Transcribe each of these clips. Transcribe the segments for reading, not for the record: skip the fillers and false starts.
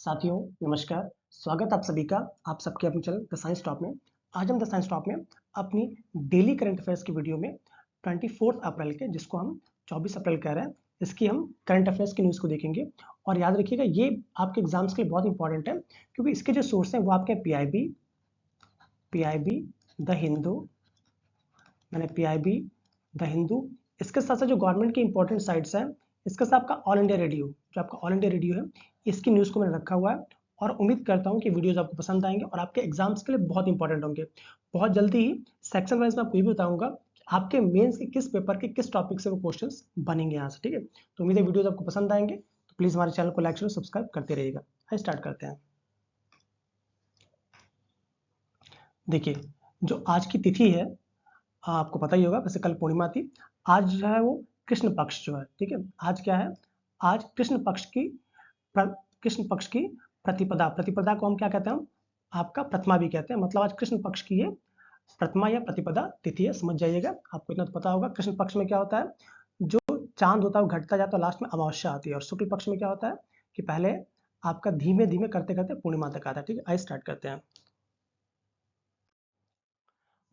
साथियों नमस्कार। स्वागत आप सभी का आप सबके अपने चैनल द साइंस टॉप में। आज हम द साइंस टॉप में अपनी डेली करंट अफेयर्स की वीडियो में 24 अप्रैल के, जिसको हम 24 अप्रैल कह रहे हैं, इसकी हम करंट अफेयर्स की न्यूज़ को देखेंगे। और याद रखिएगा, ये आपके एग्जाम्स के लिए बहुत इंपॉर्टेंट है, क्योंकि इसके जो सोर्स हैं वो आपके PIB, the Hindu, the Hindu, इसके साथ साथ जो गवर्नमेंट की इंपॉर्टेंट साइट्स हैं, इसके साथ आपका ऑल इंडिया रेडियो, जो आपका ऑल इंडिया रेडियो है, इसकी न्यूज़ को मैंने रखा हुआ है। और उम्मीद करता हूँ कि वीडियोस आपको पसंद आएंगे और आपके एग्जाम्स के लिए बहुत इंपॉर्टेंट होंगे। बहुत जल्दी ही सेक्शन वाइज में आपको ये भी बताऊंगा कि आपके मेंस के किस पेपर के किस टॉपिक से वो क्वेश्चंस बनेंगे यहाँ से। ठीक है, तो उम्मीद है वीडियोस आपको पसंद आएंगे, तो प्लीज़ हमारे चैनल को लाइक शेयर सब्सक्राइब करते रहिएगा। आइए स्टार्ट करते हैं। देखिए, जो आज की तिथि है, आपको पता ही होगा, वैसे कल पूर्णिमा थी। आज जो है वो कृष्ण पक्ष जो है, ठीक है, आज क्या है, आज कृष्ण पक्ष की प्रतिपदा। प्रतिपदा को हम क्या कहते हैं, हम आपका प्रथमा भी कहते हैं। मतलब आज कृष्ण पक्ष की ये प्रथमा या प्रतिपदा तिथि है, समझ जाइएगा। आपको इतना तो पता होगा, कृष्ण पक्ष में क्या होता है, जो चांद होता है वो घटता जाता है, लास्ट में अमावस्या आती है। और शुक्ल पक्ष में क्या होता है कि पहले आपका धीमे धीमे करते करते पूर्णिमा तक आता है। ठीक है, आइए स्टार्ट करते हैं।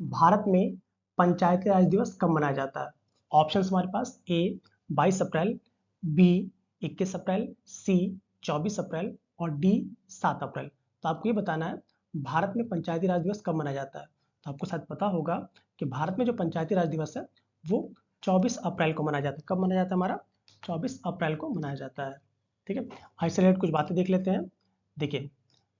भारत में पंचायती राज दिवस कब मनाया जाता है? ऑप्शंस हमारे पास: ए 22 अप्रैल, बी 21 अप्रैल, सी 24 अप्रैल और डी 7 अप्रैल। तो आपको ये बताना है भारत में पंचायती राज दिवस कब मनाया जाता है। तो आपको शायद पता होगा कि भारत में जो पंचायती राज दिवस है वो 24 अप्रैल को मनाया जाता है। कब मनाया जाता है हमारा? 24 अप्रैल को मनाया जाता है। ठीक है, आइसोलेट कुछ बातें देख लेते हैं। देखिए,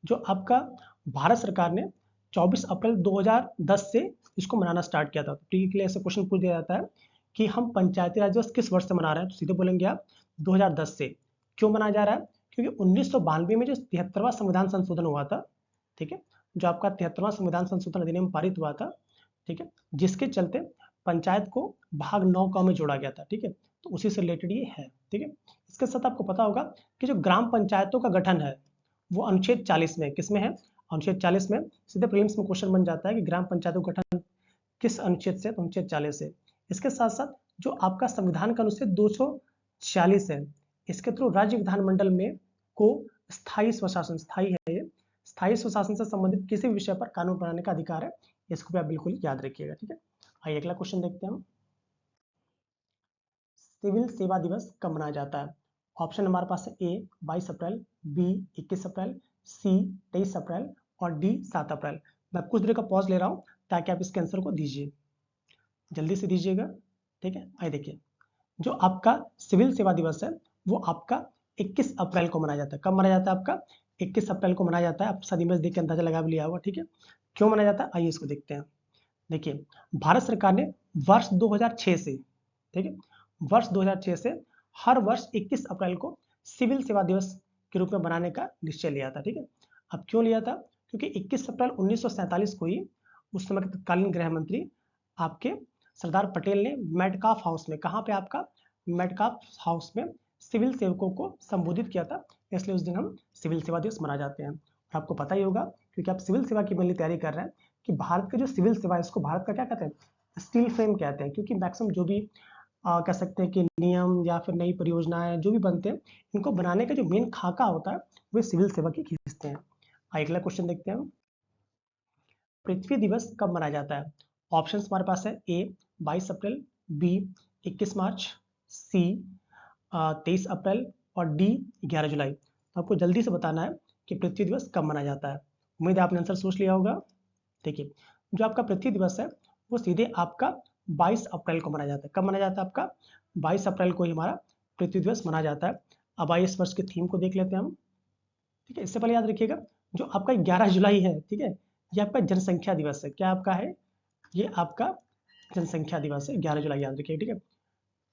जो आपका भारत सरकार ने 24 अप्रैल 2010 से इसको मनाना स्टार्ट किया था। प्री के लिए ऐसे क्वेश्चन पूछ दिया जाता है कि हम पंचायती राज दिवस किस वर्ष से मना रहे हैं, तो सीधे बोलेंगे आप 2010 से। क्यों मनाया जा रहा है? क्योंकि 1992 में जो 73वां संविधान संशोधन हुआ था, ठीक है, जो आपका 73वां संविधान संशोधन अधिनियम पारित हुआ था, ठीक है, जिसके चलते पंचायत को भाग 9 में जोड़ा गया था। ठीक है, तो उसी से रिलेटेड ये है। ठीक है, इसके साथ आपको पता होगा कि जो ग्राम पंचायतों का गठन है वो अनुच्छेद 40 में, किसमें है? अनुच्छेद 40 में। सीधे प्रीलिम्स में क्वेश्चन बन जाता है कि ग्राम पंचायतों का गठन किस अनुच्छेद से? तो अनुच्छेद 40 से। इसके साथ साथ जो आपका संविधान का अनुच्छेद 246 है, इसके थ्रू राज्य विधानमंडल में को स्थायी स्वशासन, स्थायी है ये, स्थायी स्वशासन से संबंधित किसी भी विषय पर कानून बनाने का अधिकार है। इसको भी आप बिल्कुल याद रखिएगा। ठीक है, आइए अगला क्वेश्चन देखते हैं हम। सिविल सेवा दिवस कब मनाया जाता है? ऑप्शन हमारे पास है: ए 22 अप्रैल, बी 21 अप्रैल, सी 23 अप्रैल और डी 7 अप्रैल। मैं कुछ देर का पॉज ले रहा हूं ताकि आप इसके आंसर को दीजिए, जल्दी से दीजिएगा। ठीक है, आइए देखिए, जो आपका सिविल सेवा दिवस है वो आपका 21 अप्रैल को मनाया जाता है। कब मनाया जाता है आपका? 21 अप्रैल को मनाया जाता है। आप शायद इमेज देख के अंदाजा लगा भी लिया होगा। ठीक है, क्यों मनाया जाता है आइए इसको देखते हैं। देखिए, भारत सरकार ने वर्ष 2006 से, ठीक है, वर्ष 2006 से हर वर्ष 21 अप्रैल को सिविल सेवा दिवस के रूप में बनाने का निश्चय लिया था। ठीक है, अब क्यों लिया था? क्योंकि 21 अप्रैल 1947 को ही उस समय के तत्कालीन गृह मंत्री आपके सरदार पटेल ने मेटकाफ हाउस में, कहाँ पे आपका? मेटकाफ हाउस में सिविल सेवकों को संबोधित किया था, इसलिए उस दिन हम सिविल सेवा दिवस मना जाते हैं। और आपको पता ही होगा, क्योंकि आप सिविल सेवा की मेनली तैयारी कर रहे हैं, कि भारत का जो सिविल सेवा है इसको भारत का क्या कहते हैं? स्टील फ्रेम कहते हैं। क्योंकि मैक्सिमम जो भी कह सकते हैं कि नियम या फिर नई परियोजनाएं जो भी बनते हैं, इनको बनाने का जो मेन खाका होता है वो सिविल सेवा की खींचते हैं। अगला क्वेश्चन देखते हैं हम। पृथ्वी दिवस कब मनाया जाता है? ऑप्शंस हमारे पास है: ए 22 अप्रैल, बी 21 मार्च, सी 23 अप्रैल और डी 11 जुलाई। तो आपको जल्दी से बताना है कि पृथ्वी दिवस कब मनाया जाता है। उम्मीद है आपने आंसर सोच लिया होगा। देखिए, जो आपका पृथ्वी दिवस है वो सीधे आपका 22 अप्रैल को मनाया जाता है। कब मनाया जाता है आपका? 22 अप्रैल को ही हमारा पृथ्वी दिवस मनाया जाता है। अब आइए इस वर्ष के थीम को देख लेते हैं हम। ठीक है, इससे पहले याद रखिएगा, जो आपका 11 जुलाई है, ठीक है, ये आपका जनसंख्या दिवस है। क्या आपका है? ये आपका जनसंख्या दिवस है, 11 जुलाई याद रखिए। ठीक है,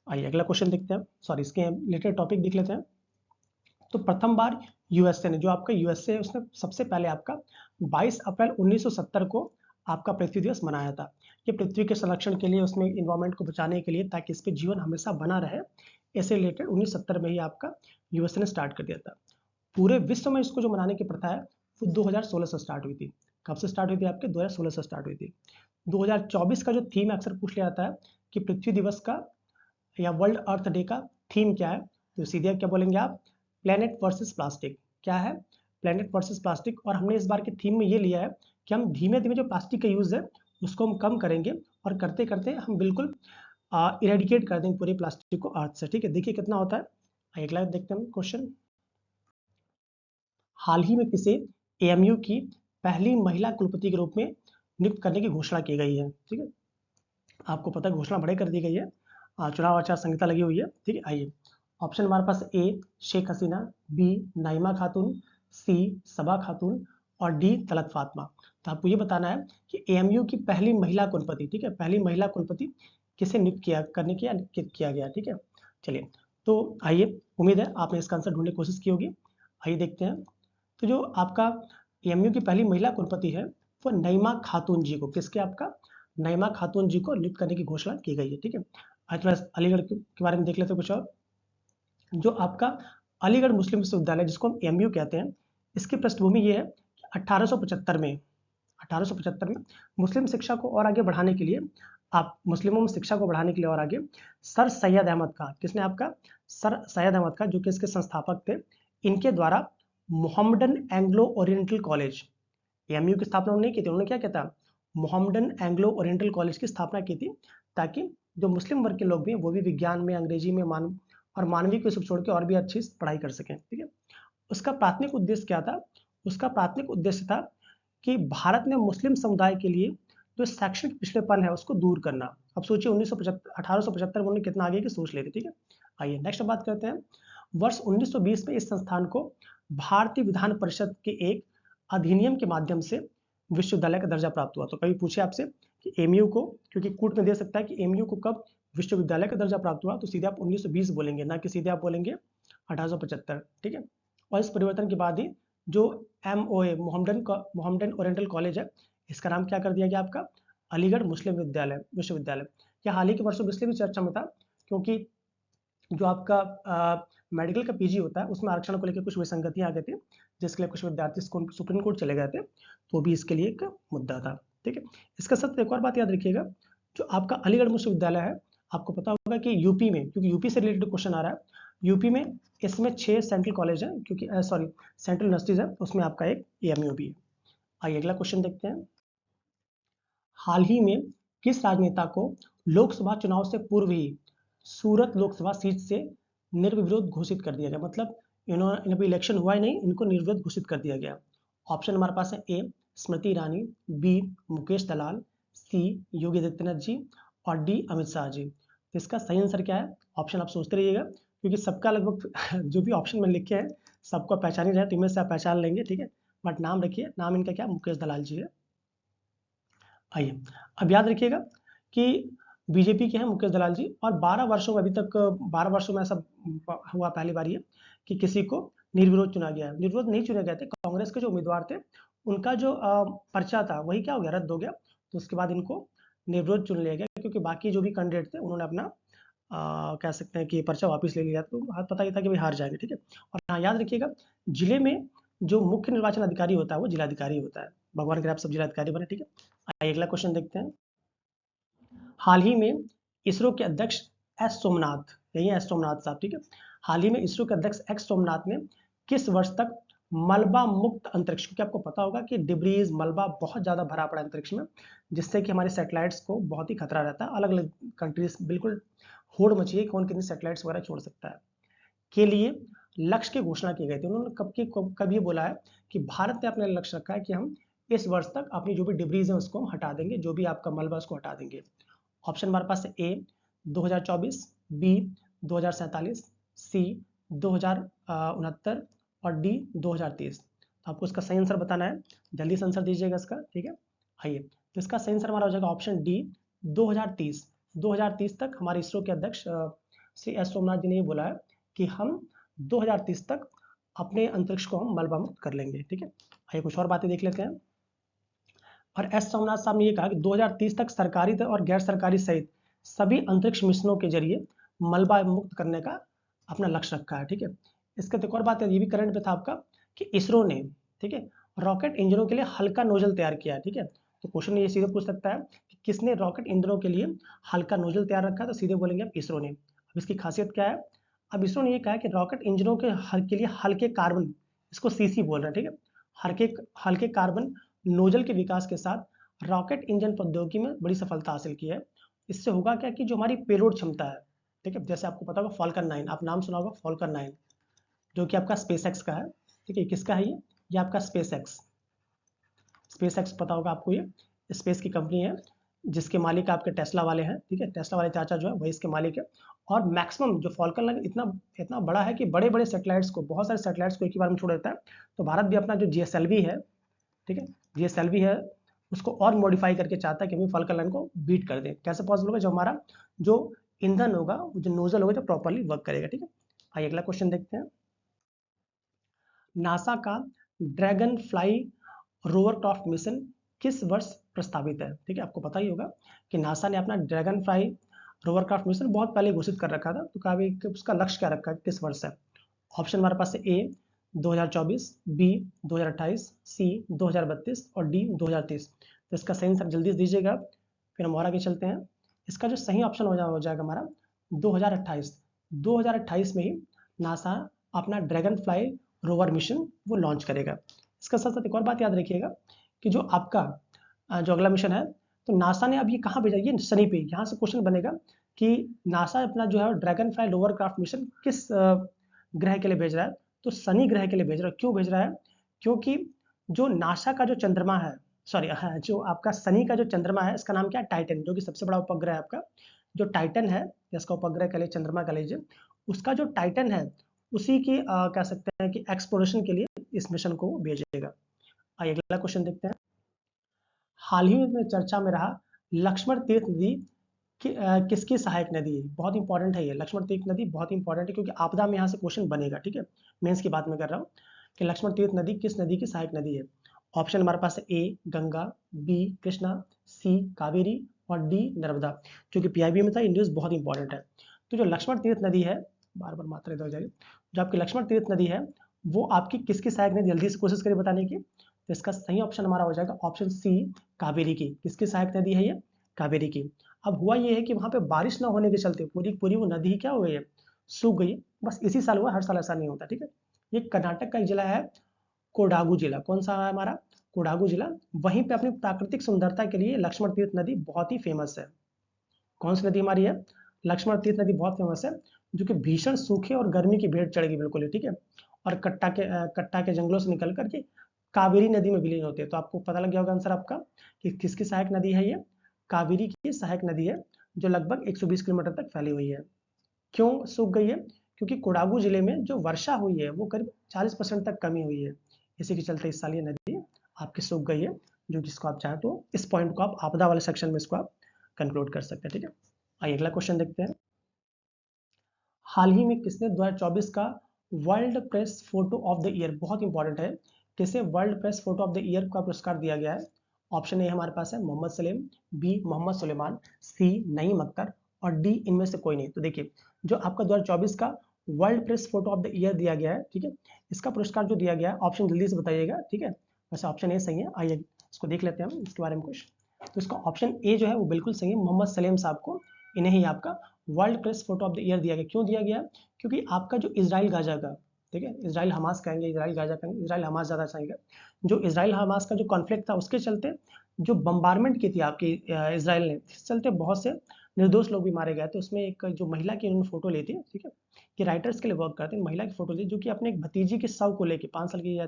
आइए अगला क्वेश्चन देखते हैं। सॉरी, इसके रिलेटेड टॉपिक देख लेते हैं। तो प्रथम बार यूएसए ने, जो आपका यूएसए है, उसने सबसे पहले आपका 22 अप्रैल 1970 को आपका पृथ्वी दिवस मनाया था। ये पृथ्वी के संरक्षण के लिए, उसमें इन्वायरमेंट को बचाने के लिए, ताकि इस पे जीवन हमेशा बना रहे, ऐसे रिलेटेड 1970 में ही आपका यूएसए ने स्टार्ट कर दिया था। पूरे विश्व में इसको जो मनाने की प्रथा है वो 2016 से स्टार्ट हुई थी। कब से स्टार्ट हुई थी आपके? 2016 से स्टार्ट हुई थी। 2024 का जो थीम अक्सर पूछ लिया जाता है कि पृथ्वी दिवस का या वर्ल्ड अर्थ डे का थीम क्या है, तो सीधे क्या बोलेंगे आप? Planet versus plastic. क्या है? प्लैनेट वर्सेस प्लास्टिक, और हमने इस बार के थीम में ये लिया है कि हम धीमे धीमे जो प्लास्टिक का यूज़ है उसको हम कम करेंगे, और करते करते हम बिल्कुल इरेडिकेट कर देंगे पूरे प्लास्टिक को अर्थ से। ठीक है, देखिए कितना होता है। अगला देखते हैं क्वेश्चन। हाल ही में किसे एएमयू की पहली महिला कुलपति के रूप में नियुक्त करने की घोषणा की गई है? ठीक है, आपको पता है घोषणा बड़े कर दी गई है, चुनाव आचार संहिता लगी हुई है। ठीक है, आइए ऑप्शन हमारे पास ए शेख हसीना, बी नाइमा खातून, सी सबा खातून और डी तलत फातमा। तो आपको ये बताना है कि एएमयू की पहली महिला कुलपति, ठीक है, पहली महिला कुलपति किसे नियुक्त किया गया। ठीक है, चलिए तो आइए, उम्मीद है आपने इसका आंसर ढूंढने की कोशिश की होगी। आइए देखते हैं। तो जो आपका एएमयू की पहली महिला कुलपति है वो नईमा खातून जी को, किसके, आपका नईमा खातून जी को नियुक्त करने की घोषणा की गई है। ठीक है, आज थोड़ा अलीगढ़ के बारे में देख लेते हैं कुछ और। जो आपका अलीगढ़ मुस्लिम विश्वविद्यालय, जिसको हम एएमयू कहते हैं, इसकी पृष्ठभूमि ये है कि 1875 में मुस्लिम शिक्षा को और आगे बढ़ाने के लिए, आप मुस्लिमों में शिक्षा को बढ़ाने के लिए और आगे, सर सैयद अहमद खां, किसने, आपका सर सैयद अहमद खां, जो कि इसके संस्थापक थे, इनके द्वारा Mohammedan Anglo oriental college, AMU की स्थापना उन्होंने की थी। उन्होंने क्या किया था, मोहम्मडन एंग्लो ओरिएंटल कॉलेज की स्थापना की थी, ताकि जो मुस्लिम वर्ग के लोग भी हैं वो भी विज्ञान में, अंग्रेजी में, मानवीय को सब छोड़ के और भी अच्छी पढ़ाई कर सकें। ठीक है, उसका प्राथमिक उद्देश्य क्या था, उसका प्राथमिक उद्देश्य था कि भारत में मुस्लिम समुदाय के लिए जो शैक्षणिक पिछड़ेपन है उसको दूर करना। अब सोचिए 1875 में उन्होंने कितना आगे की सोच ली थी। ठीक है, आइए नेक्स्ट बात करते हैं। वर्ष 1920 में इस संस्थान को भारतीय विधान परिषद के एक अधिनियम के माध्यम से विश्वविद्यालय का दर्जा प्राप्त हुआ। तो कभी पूछे आपसे कि एमयू को, क्योंकि कूट में दे सकता है कि एमयू को कब विश्वविद्यालय का दर्जा प्राप्त हुआ, तो सीधे आप 1920 बोलेंगे, ना कि सीधे आप बोलेंगे 1875। ठीक है, और इस परिवर्तन के बाद ही जो MOA मोहम्मडन ओरिएंटल कॉलेज है, इसका नाम क्या कर दिया गया, आपका अलीगढ़ मुस्लिम विश्वविद्यालय। यह हाल ही के वर्षों में इसलिए भी चर्चा में था क्योंकि जो आपका मेडिकल का पीजी होता है उसमें आरक्षण को लेकर कुछ विसंगतियां आ गई थी, जिसके लिए कुछ विद्यार्थी सुप्रीम कोर्ट चले गए थे, तो भी इसके लिए एक मुद्दा था। ठीक है, इसका साथ एक और बात याद रखिएगा, जो आपका अलीगढ़ विश्वविद्यालय है, आपको पता होगा कि यूपी में, क्योंकि यूपी से रिलेटेड क्वेश्चन आ रहा है, यूपी में इसमें 6 सेंट्रल कॉलेज है, क्योंकि सेंट्रल यूनिवर्सिटीज है, उसमें आपका एक एएमयू भी है। आइए अगला क्वेश्चन देखते हैं। हाल ही में किस राजनेता को लोकसभा चुनाव से पूर्व ही सूरत लोकसभा सीट से निर्विरोध घोषित कर दिया गया, मतलब इन्हें इलेक्शन हुआ ही नहीं, इनको निर्विरोध घोषित कर दिया गया। ऑप्शन हमारे पास है ए स्मृति ईरानी, बी मुकेश दलाल, सी योगी आदित्यनाथ जी और डी अमित शाह जी। तो इसका सही आंसर क्या है, ऑप्शन आप सोचते रहिएगा, क्योंकि सबका लगभग जो भी ऑप्शन में लिखे हैं सबको पहचान ही रहे, तो इनमें से आप पहचान लेंगे। ठीक है, बट नाम रखिए, नाम इनका क्या, मुकेश दलाल जी है। आइए अब याद रखिएगा कि बीजेपी के हैं मुकेश दलाल जी, और 12 वर्षों में, अभी तक 12 वर्षों में ऐसा हुआ पहली बार ये कि किसी को निर्विरोध चुना गया है। निर्विरोध नहीं चुने गए थे, कांग्रेस के जो उम्मीदवार थे उनका जो पर्चा था वही क्या हो गया, रद्द हो गया, तो उसके बाद इनको निर्विरोध चुन लिया गया, क्योंकि बाकी जो भी कैंडिडेट थे उन्होंने अपना कह सकते हैं कि पर्चा वापस ले लिया, तो पता ही था कि भाई हार जाएंगे। ठीक है, और हाँ याद रखिएगा, जिले में जो मुख्य निर्वाचन अधिकारी होता है वो जिलाधिकारी होता है, भगवान के आप सब जिलाधिकारी बने। ठीक है, आइए अगला क्वेश्चन देखते हैं। हाल ही में इसरो के अध्यक्ष एस सोमनाथ, यही है एस सोमनाथ साहब। ठीक है, हाल ही में इसरो के अध्यक्ष एक्स सोमनाथ ने किस वर्ष तक मलबा मुक्त अंतरिक्ष, क्योंकि आपको पता होगा कि डिब्रीज मलबा बहुत ज़्यादा भरा पड़ा अंतरिक्ष में, जिससे कि हमारे सैटेलाइट्स को बहुत ही खतरा रहता है, अलग अलग कंट्रीज बिल्कुल होड़ मची है, कौन कितने सैटेलाइट्स वगैरह छोड़ सकता है, के लिए लक्ष्य की घोषणा की गई थी। उन्होंने कब ये बोला है कि भारत ने अपने लक्ष्य रखा है कि हम इस वर्ष तक अपनी जो भी डिब्रीज है उसको हटा देंगे, जो भी आपका मलबा उसको हटा देंगे। ऑप्शन हमारे पास है ए 2024, बी 2047, सी 2069 और डी 2030। तो आपको इसका सही आंसर बताना है, जल्दी से आंसर दीजिएगा इसका। ठीक है, आइए तो इसका सही आंसर हमारा हो जाएगा ऑप्शन डी 2030। 2030 तक हमारे इसरो के अध्यक्ष श्री एस सोमनाथ जी ने ये बोला है कि हम 2030 तक अपने अंतरिक्ष को हम मलबा मुक्त कर लेंगे। ठीक है, आइए कुछ और बातें देख लेते हैं। और एस सोमनाथ साहब ने ये कहा कि 2030 तक सरकारी और गैर सरकारी सहित सभी अंतरिक्ष मिशनों के जरिए मलबा मुक्त करने का अपना लक्ष्य रखा है। ठीक है, इसका एक और बात है, ये भी करंट पे था आपका, कि इसरो ने, ठीक है, रॉकेट इंजनों के लिए हल्का नोजल तैयार किया है। ठीक है, तो क्वेश्चन ये सीधे पूछ सकता है कि किसने रॉकेट इंजनों के लिए हल्का नोजल तैयार रखा है, तो सीधे बोलेंगे आप इसरो ने। अब इसकी खासियत क्या है, अब इसरो ने ये कहा है कि रॉकेट इंजनों के लिए हल्के कार्बन इसको सीसी बोल रहे हैं, ठीक है। हल्के हल्के कार्बन नोजल के विकास के साथ रॉकेट इंजन प्रौद्योगिकी में बड़ी सफलता हासिल की है। इससे होगा क्या कि जो हमारी पेलोड क्षमता है, ठीक है, जैसे आपको पता होगा फॉल्कन 9, आप नाम सुना होगा फॉल्कन 9, जो कि आपका स्पेस एक्स का है, ठीक है। किसका है ये आपका स्पेस एक्स। स्पेस एक्स पता होगा आपको, ये स्पेस की कंपनी है जिसके मालिक आपके टेस्ला वाले हैं, ठीक है। टेस्ला वाले चाचा जो है वही इसके मालिक है। और मैक्सिमम जो फॉल्कन 9 इतना इतना बड़ा है कि बड़े बड़े सैटेलाइट्स को, बहुत सारे सैटेलाइट्स को एक ही बार में छोड़ देता है। तो भारत भी अपना जो GSLV है, ठीक है, GSLV है, उसको और मॉडिफाई करके चाहता है कि हम फॉल्कन 9 को बीट कर दें। कैसे पॉसिबल होगा? जो हमारा जो ईंधन होगा, जो नोजल होगा, जो प्रॉपरली वर्क करेगा, ठीक है। आइए अगला क्वेश्चन देखते हैं। नासा का ड्रैगन फ्लाई रोवरक्राफ्ट मिशन किस वर्ष प्रस्तावित है? ठीक है, आपको पता ही होगा कि नासा ने अपना ड्रैगन फ्लाई रोवरक्राफ्ट मिशन बहुत पहले घोषित कर रखा था। तो काफी उसका लक्ष्य क्या रखा है, किस वर्ष है? ऑप्शन हमारे पास है ए 2024, बी 2028, सी 2032 और डी 2030। तो इसका सही आंसर जल्दी से दीजिएगा, फिर हम और आगे चलते हैं। इसका जो सही ऑप्शन हो जाएगा हमारा 2028। 2028 में ही नासा अपना ड्रैगन फ्लाई रोवर मिशन वो लॉन्च करेगा। इसका साथ साथ एक और बात याद रखिएगा कि जो आपका जो अगला मिशन है, तो नासा ने अब ये कहाँ भेजा, ये शनि पे। यहाँ से क्वेश्चन बनेगा कि नासा अपना जो है ड्रैगन फ्लाई रोवरक्राफ्ट मिशन किस ग्रह के लिए भेज रहा है? तो शनि ग्रह के लिए भेज रहा है। क्यों भेज रहा है? क्योंकि जो नासा का जो चंद्रमा है, सॉरी जो आपका शनि का जो चंद्रमा है, इसका नाम क्या है? टाइटन, जो कि सबसे बड़ा उपग्रह है आपका। जो टाइटन है, जिसका उपग्रह कह लीजिए, चंद्रमा कह लीजिए, उसका जो टाइटन है, उसी की कह सकते हैं कि एक्सप्लोरेशन के लिए इस मिशन को भेजेगा। आइए अगला क्वेश्चन देखते हैं। हाल ही में चर्चा में रहा लक्ष्मण तीर्थ नदी किसकी सहायक नदी है? बहुत इंपॉर्टेंट है ये लक्ष्मण तीर्थ नदी, बहुत इंपॉर्टेंट है क्योंकि आपदा में यहाँ से क्वेश्चन बनेगा, ठीक है। मेंस की बात मैं कर रहा हूँ कि लक्ष्मण तीर्थ नदी किस नदी की सहायक नदी है। ऑप्शन हमारे पास है ए गंगा, बी कृष्णा, सी कावेरी और डी नर्मदा। जो कि PIB में था, इंडियस बहुत इंपॉर्टेंट है। तो जो लक्ष्मण तीर्थ नदी है, बार बार मात्रा इधर हो जाएगी, जो आपकी लक्ष्मण तीर्थ नदी है वो आपकी किसकी सहायक नदी? जल्दी से कोशिश करिए बताने की। तो इसका सही ऑप्शन हमारा हो जाएगा ऑप्शन सी कावेरी की। किसकी सहायक नदी है ये? कावेरी की। अब हुआ ये है कि वहाँ पे बारिश ना होने के चलते पूरी पूरी वो नदी क्या हो गई है? सूख गई है। बस इसी साल हुआ, हर साल ऐसा नहीं होता, ठीक है। ये कर्नाटक का एक जिला है कोडागू जिला। कौन सा है हमारा? कोडागू जिला। वहीं पे अपनी प्राकृतिक सुंदरता के लिए लक्ष्मण तीर्थ नदी बहुत ही फेमस है। कौन सी नदी हमारी है? लक्ष्मण तीर्थ नदी बहुत फेमस है, जो कि भीषण सूखे और गर्मी की भेंट चढ़ गई बिल्कुल ही, ठीक है। और कट्टा के जंगलों से निकल करके कावेरी नदी में विलीन होती है। तो आपको पता लग गया होगा आंसर आपका कि किसकी सहायक नदी है ये? कावेरी की सहायक नदी है, जो लगभग 120 किलोमीटर तक फैली हुई है। क्यों सूख गई है? क्योंकि कोडागू जिले में जो वर्षा हुई है वो करीब 40% तक कमी हुई है। इसी के चलते इस साल ये नदी आपकी सूख गई है। जो जिसको आप चाहें तो इस पॉइंट को आप आपदा वाले सेक्शन में इसको आप कंक्लूड कर सकते हैं, ठीक है। आइए अगला क्वेश्चन देखते हैं। हाल ही में किसने 2024 का world press photo of the year, बहुत इंपॉर्टेंट है, किसे world press photo of the year का पुरस्कार दिया गया है? ऑप्शन ए हमारे पास है मोहम्मद सलेम, बी मोहम्मद सुलेमान, सी नईम अख्तर और डी इनमें से कोई नहीं। तो देखिए, जो आपका 2024 का world press photo of the year दिया गया है, ठीक है, इसका पुरस्कार जो दिया गया है, ऑप्शन जल्दी से बताइएगा, ठीक है। वैसे ऑप्शन ए सही है। आइए इसको देख लेते हैं हम इसके बारे में कुछ। तो इसका ऑप्शन ए जो है वो बिल्कुल सही है। मोहम्मद सलेम साहब को, इन्हें ही आपका world press photo of the year दिया गया। क्यों दिया गया? क्योंकि आपका जो इजराइल गाजा का, ठीक है, इजराइल हमास कहेंगे, इजराइल गाजा कहेंगे, इजराइल हमास ज़्यादा चाहिए। जो इजराइल हमास का जो कॉन्फ्लिक्ट था उसके चलते जो बम्बारमेंट की थी आपकी इजराइल ने, इस चलते बहुत से निर्दोष लोग भी मारे गए थे। उसमें एक जो महिला की उन्होंने फोटो ली थी, ठीक है, कि राइटर्स के लिए वर्क करते हैं, महिला की फोटो ली जो कि अपने एक भतीजी के शव को लेके, 5 साल की या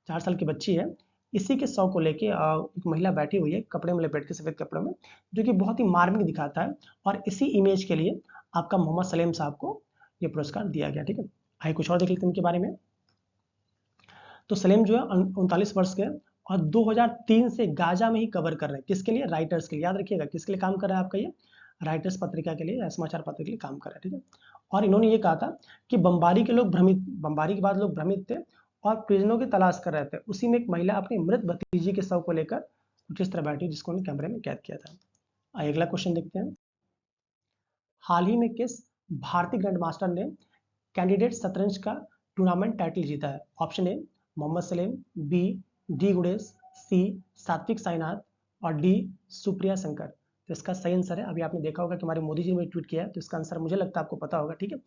4 साल की बच्ची है, इसी के शव को लेके एक महिला बैठी हुई है कपड़े में लपेट के, सफेद कपड़े में, जो कि बहुत ही मार्मिक दिखाता है। और इसी इमेज के लिए आपका मोहम्मद सलेम साहब को ये पुरस्कार दिया गया, ठीक है। आइए कुछ और देख लेते हैं इनके बारे में। तो सलेम जो है 39 वर्ष के और 2003 से गाजा में ही कवर कर रहे हैं। किसके लिए? राइटर्स के लिए। याद रखिएगा किसके लिए काम कर रहा है आपका ये? राइटर्स पत्रिका के लिए या समाचार पत्र के लिए काम कर रहा है, ठीक है। और इन्होंने ये कहा था कि बमबारी के बाद लोग भ्रमित थे और प्रिजनों की तलाश कर रहे थे। उसी में एक महिला अपनी मृत भतीजी के शव को लेकर कुछ इस तरह बैठी, जिसको उन्होंने कैमरे में कैद किया था। आइए अगला क्वेश्चन देखते हैं। हाल ही में किस भारतीय ग्रैंड मास्टर ने कैंडिडेट शतरंज का टूर्नामेंट टाइटल जीता है? Option A Mohammed Salem, B D Gudesh, C Satwik Sainath और डी सुप्रिया शंकर। तो इसका सही आंसर है, अभी आपने देखा होगा कि हमारे मोदी जी ने ट्वीट किया है, तो इसका आंसर मुझे लगता है आपको पता होगा, ठीक है,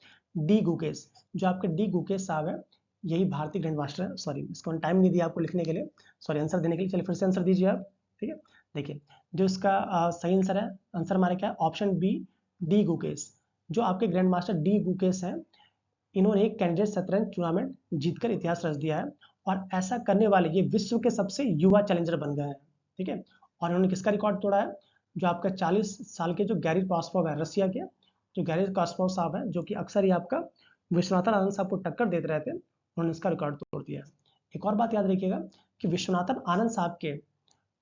डी गुकेश। जो आपके डी गुकेश साहब है, यही भारतीय ग्रैंड मास्टर है। सॉरी, इसको टाइम नहीं दिया आपको लिखने के लिए, सॉरी आंसर देने के लिए। चलिए फिर से आंसर दीजिए आप। ठीक है, देखिए जो इसका सही आंसर है, आंसर हमारा क्या है, ऑप्शन बी, डी गुकेश। जो आपके ग्रैंड मास्टर डी गुकेश हैं, इन्होंने एक कैंडिडेट शतरंज टूर्नामेंट जीतकर इतिहास रच दिया है, और ऐसा करने वाले ये विश्व के सबसे युवा चैलेंजर बन गए हैं। ठीक है, और इन्होंने किसका रिकॉर्ड तोड़ा है, जो आपका 40 साल के जो गैरी कास्पारोव है, रशिया के जो गैरी कास्पारोव साहब हैं, जो कि अक्सर ही आपका विश्वनाथन आनंद साहब को टक्कर देते रहते हैं, उन्होंने इसका रिकॉर्ड तोड़ दिया है। एक और बात याद रखिएगा कि विश्वनाथन आनंद साहब के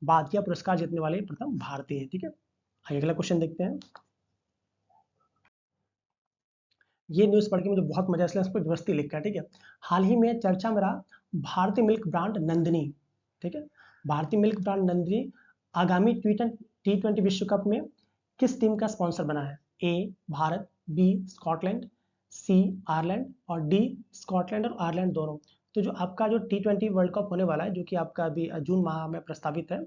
बाद यह पुरस्कार जीतने वाले प्रथम भारतीय है। ठीक है, आइए अगला क्वेश्चन देखते हैं। ये न्यूज़ पढ़ के मुझे बहुत मजा, इसलिए इसको जबरदस्ती लिखा है। ठीक है, हाल ही में चर्चा में रहा भारतीय मिल्क ब्रांड नंदिनी। ठीक है, भारतीय मिल्क ब्रांड नंदिनी आगामी T20 विश्व कप में किस टीम का स्पॉन्सर बना है? ए भारत, बी स्कॉटलैंड, सी आयरलैंड और डी स्कॉटलैंड और आयरलैंड दोनों। तो जो आपका जो T20 वर्ल्ड कप होने वाला है, जो कि आपका अभी जून माह में प्रस्तावित है,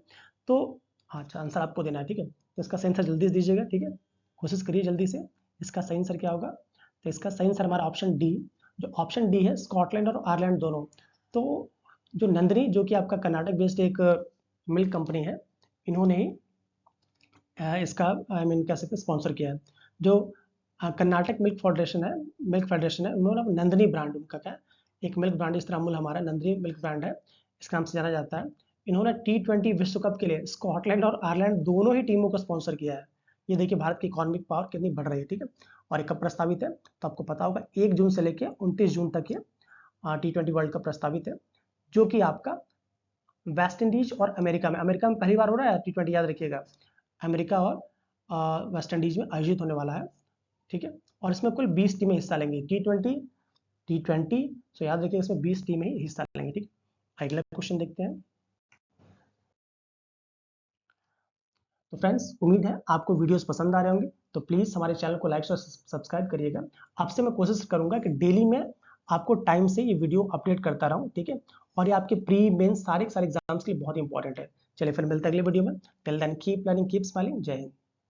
तो अच्छा आंसर आपको देना है। ठीक है, तो इसका सही आंसर जल्दी से दीजिएगा। ठीक है, कोशिश करिए जल्दी से, इसका सही आंसर क्या होगा। तो इसका सही आंसर हमारा ऑप्शन डी, जो ऑप्शन डी है, स्कॉटलैंड और आयरलैंड दोनों। तो जो नंदिनी, जो कि आपका कर्नाटक बेस्ड एक मिल्क कंपनी है, इन्होंने इसका आई मीन कह सकते स्पॉन्सर किया है। जो कर्नाटक मिल्क फेडरेशन है, उन्होंने नंदिनी ब्रांड, उनका क्या एक मिल्क ब्रांड, इस तरह अमूल हमारा नंदिनी मिल्क ब्रांड है, इसका नाम से जाना जाता है। इन्होंने T20 विश्व कप के लिए स्कॉटलैंड और आयरलैंड दोनों ही टीमों को स्पॉन्सर किया है। ये देखिए भारत की इकोनॉमिक पावर कितनी बढ़ रही है। ठीक है, और एक कब प्रस्तावित है, तो आपको पता होगा 1 जून से लेकर 29 जून तक ये T20 वर्ल्ड कप प्रस्तावित है, जो कि आपका वेस्ट इंडीज और अमेरिका में पहली बार हो रहा है T20, याद रखिएगा, अमेरिका और वेस्ट इंडीज में आयोजित होने वाला है। ठीक है, और इसमें कुल 20 टीमें हिस्सा लेंगी। T20 तो याद रखिए इसमें 20 टीमें ही हिस्सा लेंगी। ठीक, अगला क्वेश्चन देखते हैं। तो फ्रेंड्स, उम्मीद है आपको वीडियोस पसंद आ रहे होंगे, तो प्लीज़ हमारे चैनल को लाइक और सब्सक्राइब करिएगा। आपसे मैं कोशिश करूंगा कि डेली में आपको टाइम से ये वीडियो अपडेट करता रहूं। ठीक है, और ये आपके प्री मेंस सारे एग्जाम्स के लिए बहुत इंपॉर्टेंट है। चलिए फिर मिलते हैं अगले वीडियो में। Till then keep learning, keep smiling. जय हिंद।